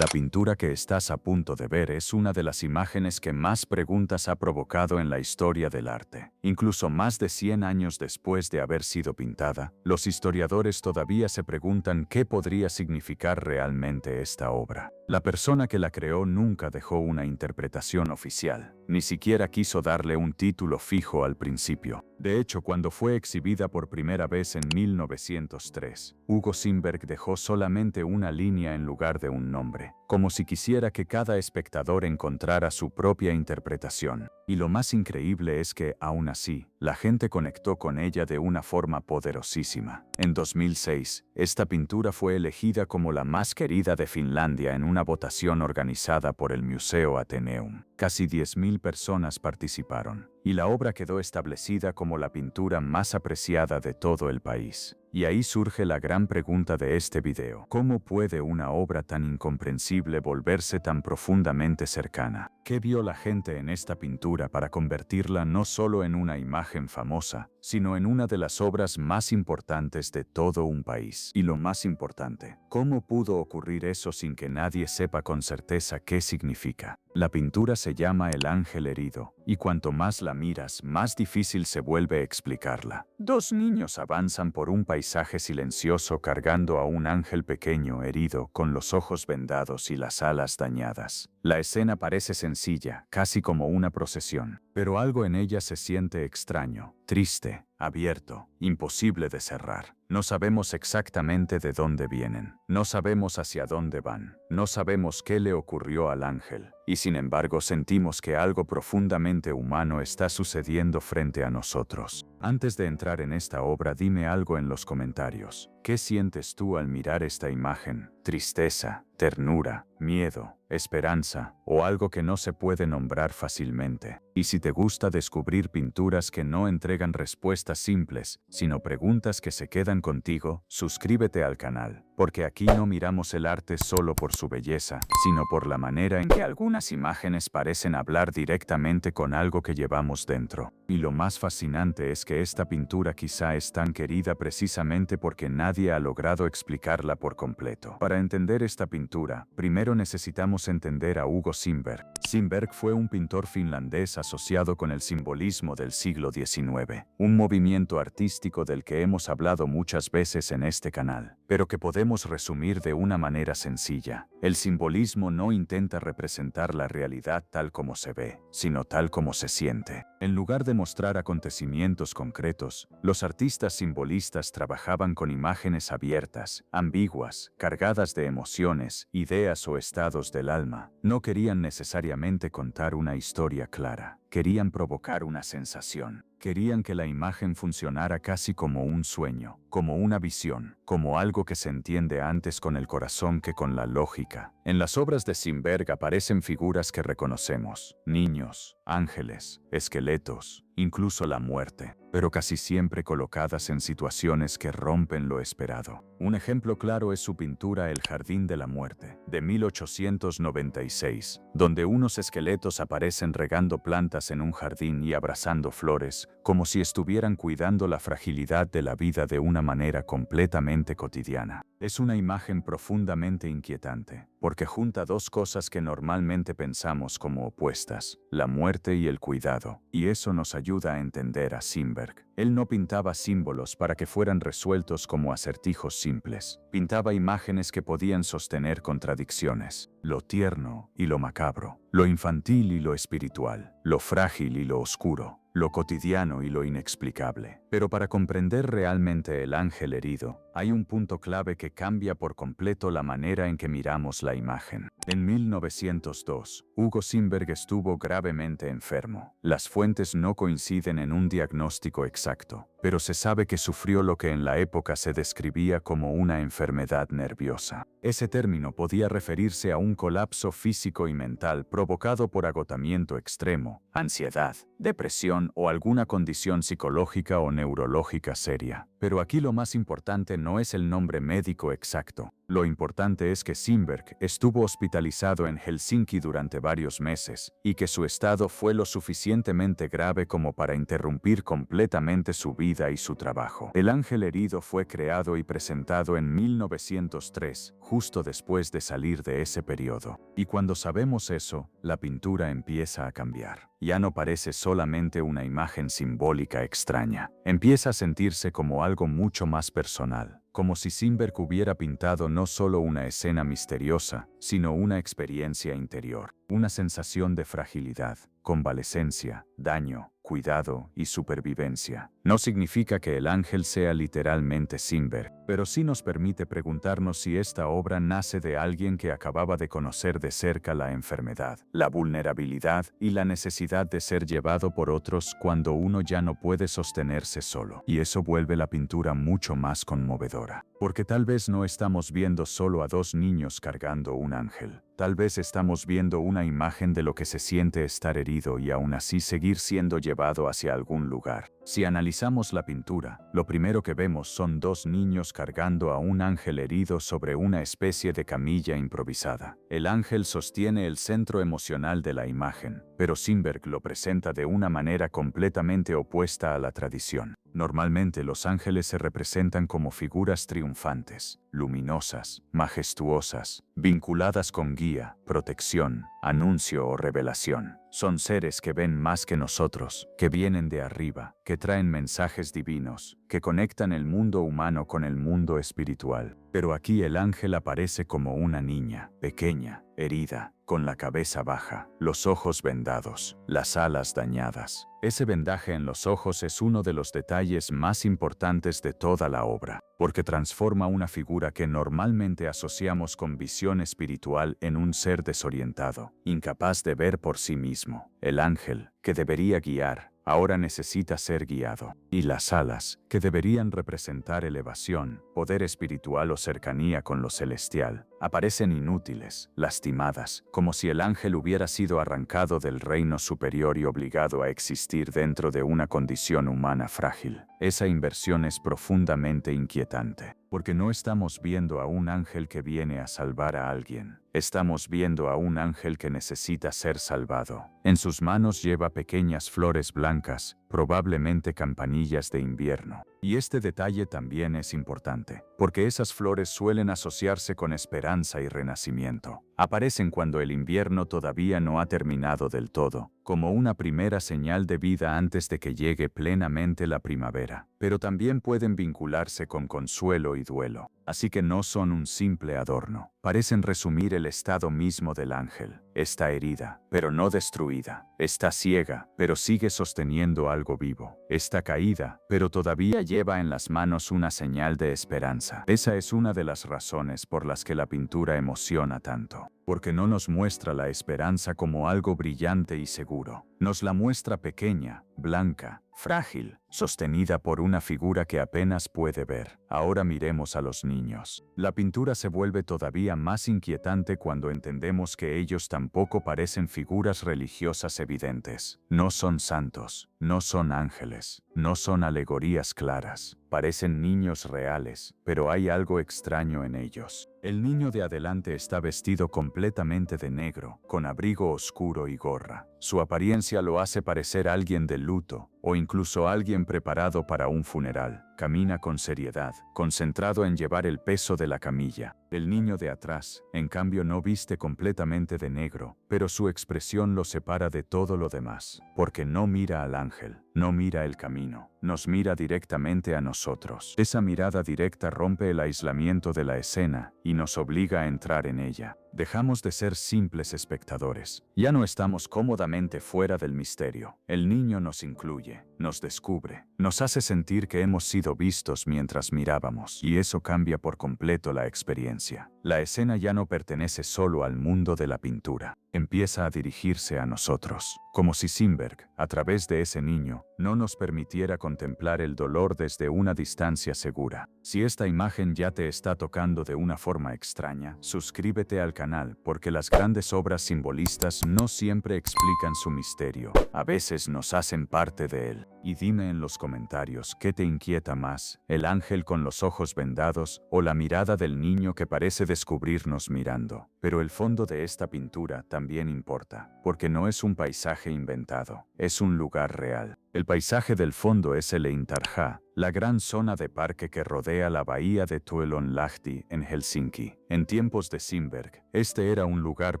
La pintura que estás a punto de ver es una de las imágenes que más preguntas ha provocado en la historia del arte. Incluso más de 100 años después de haber sido pintada, los historiadores todavía se preguntan qué podría significar realmente esta obra. La persona que la creó nunca dejó una interpretación oficial, ni siquiera quiso darle un título fijo al principio. De hecho, cuando fue exhibida por primera vez en 1903, Hugo Simberg dejó solamente una línea en lugar de un nombre, como si quisiera que cada espectador encontrara su propia interpretación. Y lo más increíble es que, aún así, la gente conectó con ella de una forma poderosísima. En 2006, esta pintura fue elegida como la más querida de Finlandia en una votación organizada por el Museo Atheneum. Casi 10.000 personas participaron, y la obra quedó establecida como la pintura más apreciada de todo el país. Y ahí surge la gran pregunta de este video. ¿Cómo puede una obra tan incomprensible volverse tan profundamente cercana? ¿Qué vio la gente en esta pintura para convertirla no solo en una imagen famosa, sino en una de las obras más importantes de todo un país? Y lo más importante, ¿cómo pudo ocurrir eso sin que nadie sepa con certeza qué significa? La pintura se llama El Ángel Herido, y cuanto más la miras, más difícil se vuelve explicarla. Dos niños avanzan por un paisaje silencioso cargando a un ángel pequeño herido con los ojos vendados y las alas dañadas. La escena parece sencilla, casi como una procesión, pero algo en ella se siente extraño, triste, abierto, imposible de cerrar. No sabemos exactamente de dónde vienen, no sabemos hacia dónde van, no sabemos qué le ocurrió al ángel, y sin embargo sentimos que algo profundamente humano está sucediendo frente a nosotros. Antes de entrar en esta obra, dime algo en los comentarios. ¿Qué sientes tú al mirar esta imagen? ¿Tristeza, ternura, miedo, esperanza o algo que no se puede nombrar fácilmente? Y si te gusta descubrir pinturas que no entregan respuestas simples, sino preguntas que se quedan contigo, suscríbete al canal, porque aquí no miramos el arte solo por su belleza, sino por la manera en que algunas imágenes parecen hablar directamente con algo que llevamos dentro. Y lo más fascinante es que esta pintura quizá es tan querida precisamente porque nadie ha logrado explicarla por completo. Para entender esta pintura, primero necesitamos entender a Hugo Simberg. Simberg fue un pintor finlandés asociado con el simbolismo del siglo XIX, un movimiento artístico del que hemos hablado muchas veces en este canal, pero que podemos resumir de una manera sencilla. El simbolismo no intenta representar la realidad tal como se ve, sino tal como se siente. En lugar de mostrar acontecimientos concretos, los artistas simbolistas trabajaban con imágenes abiertas, ambiguas, cargadas de emociones, ideas o estados del alma. No querían necesariamente contar una historia clara. Querían provocar una sensación. Querían que la imagen funcionara casi como un sueño, como una visión, como algo que se entiende antes con el corazón que con la lógica. En las obras de Simberg aparecen figuras que reconocemos: niños, ángeles, esqueletos, incluso la muerte, pero casi siempre colocadas en situaciones que rompen lo esperado. Un ejemplo claro es su pintura El Jardín de la Muerte, de 1896, donde unos esqueletos aparecen regando plantas en un jardín y abrazando flores, como si estuvieran cuidando la fragilidad de la vida de una manera completamente cotidiana. Es una imagen profundamente inquietante, porque junta dos cosas que normalmente pensamos como opuestas: la muerte y el cuidado, y eso nos ayuda a entender a Simberg. Él no pintaba símbolos para que fueran resueltos como acertijos simples. Pintaba imágenes que podían sostener contradicciones: lo tierno y lo macabro, lo infantil y lo espiritual, lo frágil y lo oscuro, lo cotidiano y lo inexplicable. Pero para comprender realmente El Ángel Herido, hay un punto clave que cambia por completo la manera en que miramos la imagen. En 1902, Hugo Simberg estuvo gravemente enfermo. Las fuentes no coinciden en un diagnóstico exacto, pero se sabe que sufrió lo que en la época se describía como una enfermedad nerviosa. Ese término podía referirse a un colapso físico y mental provocado por agotamiento extremo, ansiedad, depresión o alguna condición psicológica o neurológica seria. Pero aquí lo más importante no es el nombre médico exacto. Lo importante es que Simberg estuvo hospitalizado en Helsinki durante varios meses y que su estado fue lo suficientemente grave como para interrumpir completamente su vida y su trabajo. El ángel herido fue creado y presentado en 1903, justo después de salir de ese periodo. Y cuando sabemos eso, la pintura empieza a cambiar. Ya no parece solamente una imagen simbólica extraña. Empieza a sentirse como algo mucho más personal. Como si Simberg hubiera pintado no solo una escena misteriosa, sino una experiencia interior, una sensación de fragilidad, convalescencia, daño, cuidado y supervivencia. No significa que el ángel sea literalmente Simberg, pero sí nos permite preguntarnos si esta obra nace de alguien que acababa de conocer de cerca la enfermedad, la vulnerabilidad y la necesidad de ser llevado por otros cuando uno ya no puede sostenerse solo. Y eso vuelve la pintura mucho más conmovedora. Porque tal vez no estamos viendo solo a dos niños cargando un ángel. Tal vez estamos viendo una imagen de lo que se siente estar herido y aún así seguir siendo llevado hacia algún lugar. Si analizamos la pintura, lo primero que vemos son dos niños cargando a un ángel herido sobre una especie de camilla improvisada. El ángel sostiene el centro emocional de la imagen, pero Simberg lo presenta de una manera completamente opuesta a la tradición. Normalmente los ángeles se representan como figuras triunfantes, luminosas, majestuosas, vinculadas con guía, protección, anuncio o revelación. Son seres que ven más que nosotros, que vienen de arriba, que traen mensajes divinos, que conectan el mundo humano con el mundo espiritual. Pero aquí el ángel aparece como una niña, pequeña, herida, con la cabeza baja, los ojos vendados, las alas dañadas. Ese vendaje en los ojos es uno de los detalles más importantes de toda la obra, porque transforma una figura que normalmente asociamos con visión espiritual en un ser desorientado, incapaz de ver por sí mismo. El ángel, que debería guiar, ahora necesita ser guiado. Y las alas, que deberían representar elevación, poder espiritual o cercanía con lo celestial, aparecen inútiles, lastimadas, como si el ángel hubiera sido arrancado del reino superior y obligado a existir dentro de una condición humana frágil. Esa inversión es profundamente inquietante, porque no estamos viendo a un ángel que viene a salvar a alguien. Estamos viendo a un ángel que necesita ser salvado. En sus manos lleva pequeñas flores blancas, probablemente campanillas de invierno. Y este detalle también es importante, porque esas flores suelen asociarse con esperanza y renacimiento. Aparecen cuando el invierno todavía no ha terminado del todo, como una primera señal de vida antes de que llegue plenamente la primavera. Pero también pueden vincularse con consuelo y duelo. Así que no son un simple adorno. Parecen resumir el estado mismo del ángel. Está herida, pero no destruida. Está ciega, pero sigue sosteniendo algo vivo. Está caída, pero todavía lleva en las manos una señal de esperanza. Esa es una de las razones por las que la pintura emociona tanto. Porque no nos muestra la esperanza como algo brillante y seguro. Nos la muestra pequeña, blanca, frágil, sostenida por una figura que apenas puede ver. Ahora miremos a los niños. La pintura se vuelve todavía más inquietante cuando entendemos que ellos tampoco parecen figuras religiosas evidentes. No son santos, no son ángeles, no son alegorías claras. Parecen niños reales, pero hay algo extraño en ellos. El niño de adelante está vestido completamente de negro, con abrigo oscuro y gorra. Su apariencia lo hace parecer alguien de luto, o incluso alguien preparado para un funeral. Camina con seriedad, concentrado en llevar el peso de la camilla. El niño de atrás, en cambio, no viste completamente de negro, pero su expresión lo separa de todo lo demás, porque no mira al ángel, no mira el camino, nos mira directamente a nosotros. Esa mirada directa rompe el aislamiento de la escena y nos obliga a entrar en ella. Dejamos de ser simples espectadores. Ya no estamos cómodamente fuera del misterio. El niño nos incluye, nos descubre, nos hace sentir que hemos sido vistos mientras mirábamos, y eso cambia por completo la experiencia. La escena ya no pertenece solo al mundo de la pintura. Empieza a dirigirse a nosotros, como si Simberg, a través de ese niño, no nos permitiera contemplar el dolor desde una distancia segura. Si esta imagen ya te está tocando de una forma extraña, suscríbete al canal, porque las grandes obras simbolistas no siempre explican su misterio, a veces nos hacen parte de él. Y dime en los comentarios qué te inquieta más, el ángel con los ojos vendados o la mirada del niño que parece descubrirnos mirando. Pero el fondo de esta pintura también importa, porque no es un paisaje inventado, es un lugar real. El paisaje del fondo es el Eintarja, la gran zona de parque que rodea la bahía de Tuolonlahti en Helsinki. En tiempos de Simberg, este era un lugar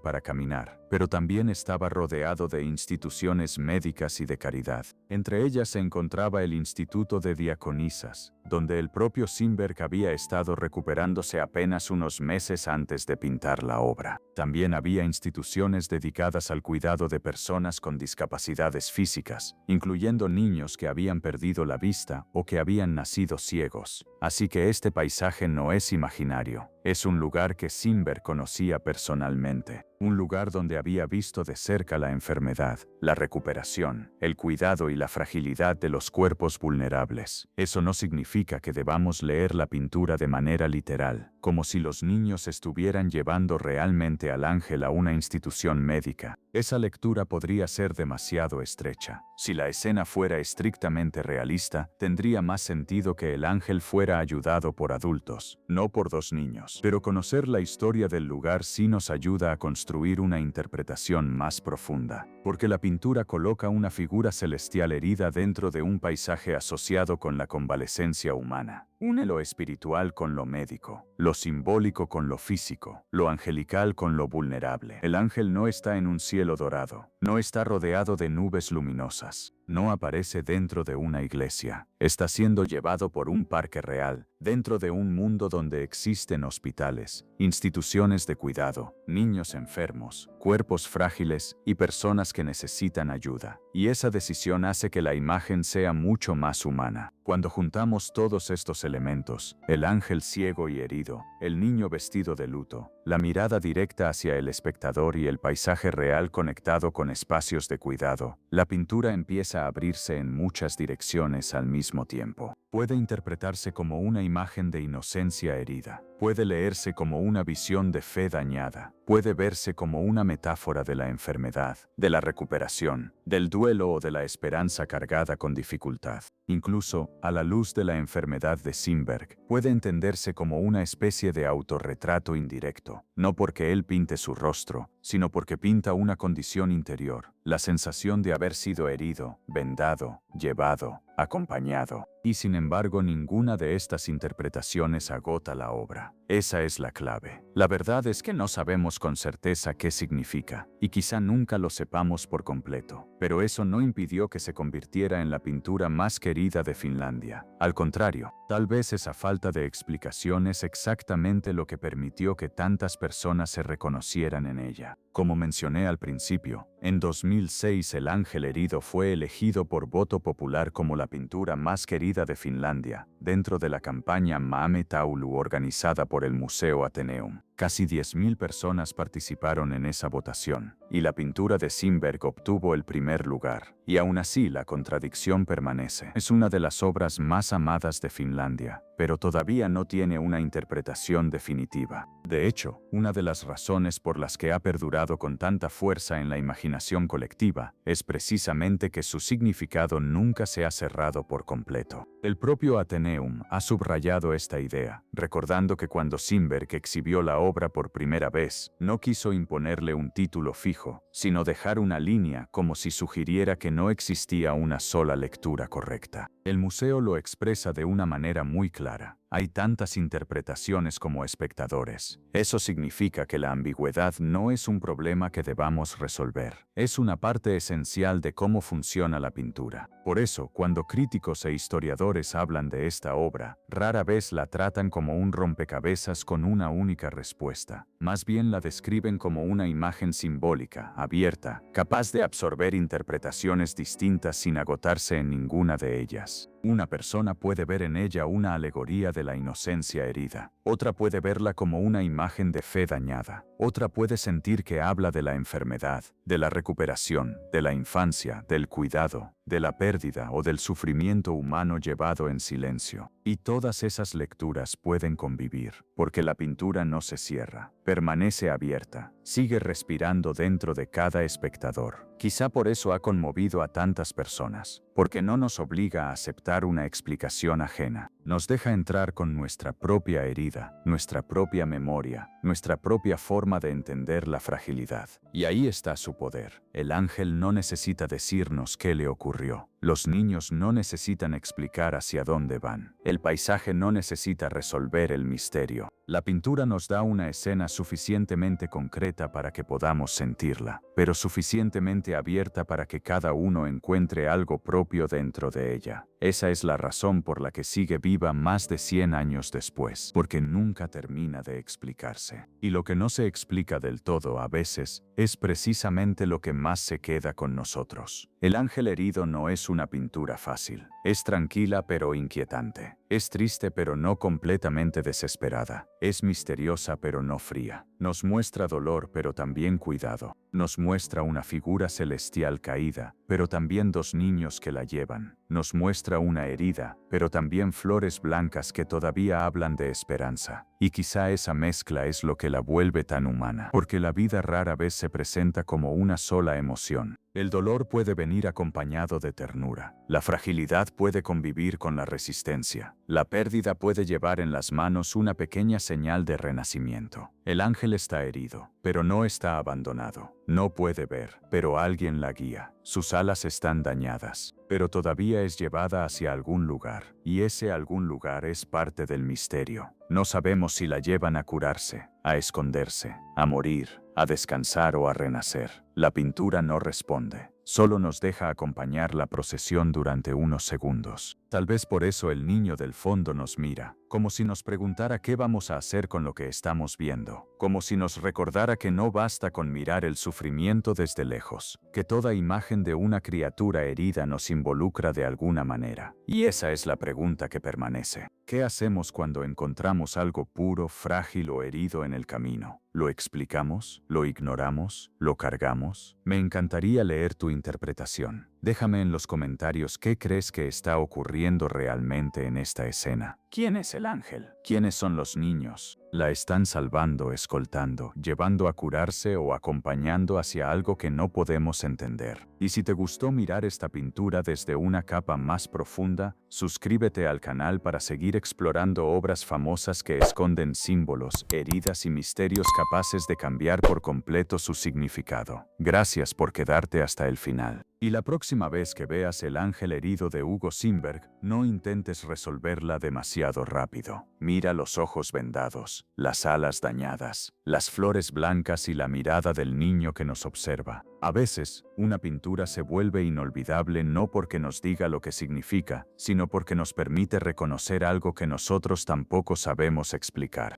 para caminar, pero también estaba rodeado de instituciones médicas y de caridad. Entre ellas se encontraba el Instituto de Diaconisas, donde el propio Simberg había estado recuperándose apenas unos meses antes de pintar la obra. También había instituciones dedicadas al cuidado de personas con discapacidades físicas, incluyendo niños que habían perdido la vista o que habían nacido ciegos. Así que este paisaje no es imaginario, es un lugar que Simberg conocía personalmente. Un lugar donde había visto de cerca la enfermedad, la recuperación, el cuidado y la fragilidad de los cuerpos vulnerables. Eso no significa que debamos leer la pintura de manera literal, como si los niños estuvieran llevando realmente al ángel a una institución médica. Esa lectura podría ser demasiado estrecha. Si la escena fuera estrictamente realista, tendría más sentido que el ángel fuera ayudado por adultos, no por dos niños. Pero conocer la historia del lugar sí nos ayuda a construir una interpretación más profunda, porque la pintura coloca una figura celestial herida dentro de un paisaje asociado con la convalecencia humana. Une lo espiritual con lo médico, lo simbólico con lo físico, lo angelical con lo vulnerable. El ángel no está en un cielo dorado, no está rodeado de nubes luminosas, no aparece dentro de una iglesia. Está siendo llevado por un parque real, dentro de un mundo donde existen hospitales, instituciones de cuidado, niños enfermos, cuerpos frágiles y personas que necesitan ayuda. Y esa decisión hace que la imagen sea mucho más humana. Cuando juntamos todos estos elementos, el ángel ciego y herido, el niño vestido de luto, la mirada directa hacia el espectador y el paisaje real conectado con espacios de cuidado, la pintura empieza a abrirse en muchas direcciones al mismo tiempo. Puede interpretarse como una imagen de inocencia herida, puede leerse como una visión de fe dañada, puede verse como una metáfora de la enfermedad, de la recuperación, del duelo o de la esperanza cargada con dificultad. Incluso, a la luz de la enfermedad de Simberg, puede entenderse como una especie de autorretrato indirecto, no porque él pinte su rostro, sino porque pinta una condición interior, la sensación de haber sido herido, vendado, llevado, acompañado. Y sin embargo, ninguna de estas interpretaciones agota la obra. Esa es la clave. La verdad es que no sabemos con certeza qué significa, y quizá nunca lo sepamos por completo. Pero eso no impidió que se convirtiera en la pintura más querida de Finlandia. Al contrario, tal vez esa falta de explicación es exactamente lo que permitió que tantas personas se reconocieran en ella. Como mencioné al principio, en 2006 el ángel herido fue elegido por voto popular como la pintura más querida de Finlandia, dentro de la campaña Maamme Taulu organizada por el Museo Atheneum. Casi 10.000 personas participaron en esa votación, y la pintura de Simberg obtuvo el primer lugar. Y aún así la contradicción permanece. Es una de las obras más amadas de Finlandia, pero todavía no tiene una interpretación definitiva. De hecho, una de las razones por las que ha perdurado con tanta fuerza en la imaginación colectiva es precisamente que su significado nunca se ha cerrado por completo. El propio Atheneum ha subrayado esta idea, recordando que cuando Simberg exhibió la obra por primera vez, no quiso imponerle un título fijo, sino dejar una línea como si sugiriera que no existía una sola lectura correcta. El museo lo expresa de una manera muy clara. Hay tantas interpretaciones como espectadores. Eso significa que la ambigüedad no es un problema que debamos resolver. Es una parte esencial de cómo funciona la pintura. Por eso, cuando críticos e historiadores hablan de esta obra, rara vez la tratan como un rompecabezas con una única respuesta. Más bien la describen como una imagen simbólica, abierta, capaz de absorber interpretaciones distintas sin agotarse en ninguna de ellas. Una persona puede ver en ella una alegoría de la inocencia herida. Otra puede verla como una imagen de fe dañada. Otra puede sentir que habla de la enfermedad, de la recuperación, de la infancia, del cuidado, de la pérdida o del sufrimiento humano llevado en silencio. Y todas esas lecturas pueden convivir, porque la pintura no se cierra, permanece abierta, sigue respirando dentro de cada espectador. Quizá por eso ha conmovido a tantas personas, porque no nos obliga a aceptar una explicación ajena. Nos deja entrar con nuestra propia herida, nuestra propia memoria, nuestra propia forma de entender la fragilidad. Y ahí está su poder. El ángel no necesita decirnos qué le ocurrió. Los niños no necesitan explicar hacia dónde van. El paisaje no necesita resolver el misterio. La pintura nos da una escena suficientemente concreta para que podamos sentirla, pero suficientemente abierta para que cada uno encuentre algo propio dentro de ella. Esa es la razón por la que sigue viva más de 100 años después, porque nunca termina de explicarse. Y lo que no se explica del todo a veces es precisamente lo que más se queda con nosotros. El ángel herido no es una pintura fácil. Es tranquila pero inquietante. Es triste pero no completamente desesperada. Es misteriosa pero no fría. Nos muestra dolor pero también cuidado. Nos muestra una figura celestial caída, pero también dos niños que la llevan. Nos muestra una herida, pero también flores blancas que todavía hablan de esperanza. Y quizá esa mezcla es lo que la vuelve tan humana, porque la vida rara vez se presenta como una sola emoción. El dolor puede venir acompañado de ternura. La fragilidad puede convivir con la resistencia. La pérdida puede llevar en las manos una pequeña señal de renacimiento. El ángel está herido, pero no está abandonado. No puede ver, pero alguien la guía. Sus alas están dañadas, pero todavía es llevada hacia algún lugar, y ese algún lugar es parte del misterio. No sabemos si la llevan a curarse, a esconderse, a morir, a descansar o a renacer. La pintura no responde, solo nos deja acompañar la procesión durante unos segundos. Tal vez por eso el niño del fondo nos mira, como si nos preguntara qué vamos a hacer con lo que estamos viendo, como si nos recordara que no basta con mirar el sufrimiento desde lejos, que toda imagen de una criatura herida nos involucra de alguna manera. Y esa es la pregunta que permanece. ¿Qué hacemos cuando encontramos algo puro, frágil o herido en el camino? ¿Lo explicamos? ¿Lo ignoramos? ¿Lo cargamos? Me encantaría leer tu interpretación. Déjame en los comentarios qué crees que está ocurriendo realmente en esta escena. ¿Quién es el ángel? ¿Quiénes son los niños? ¿La están salvando, escoltando, llevando a curarse o acompañando hacia algo que no podemos entender? Y si te gustó mirar esta pintura desde una capa más profunda, suscríbete al canal para seguir explorando obras famosas que esconden símbolos, heridas y misterios capaces de cambiar por completo su significado. Gracias por quedarte hasta el final. Y la próxima vez que veas El ángel herido de Hugo Simberg, no intentes resolverla demasiado rápido. Mira los ojos vendados, las alas dañadas, las flores blancas y la mirada del niño que nos observa. A veces, una pintura se vuelve inolvidable no porque nos diga lo que significa, sino porque nos permite reconocer algo que nosotros tampoco sabemos explicar.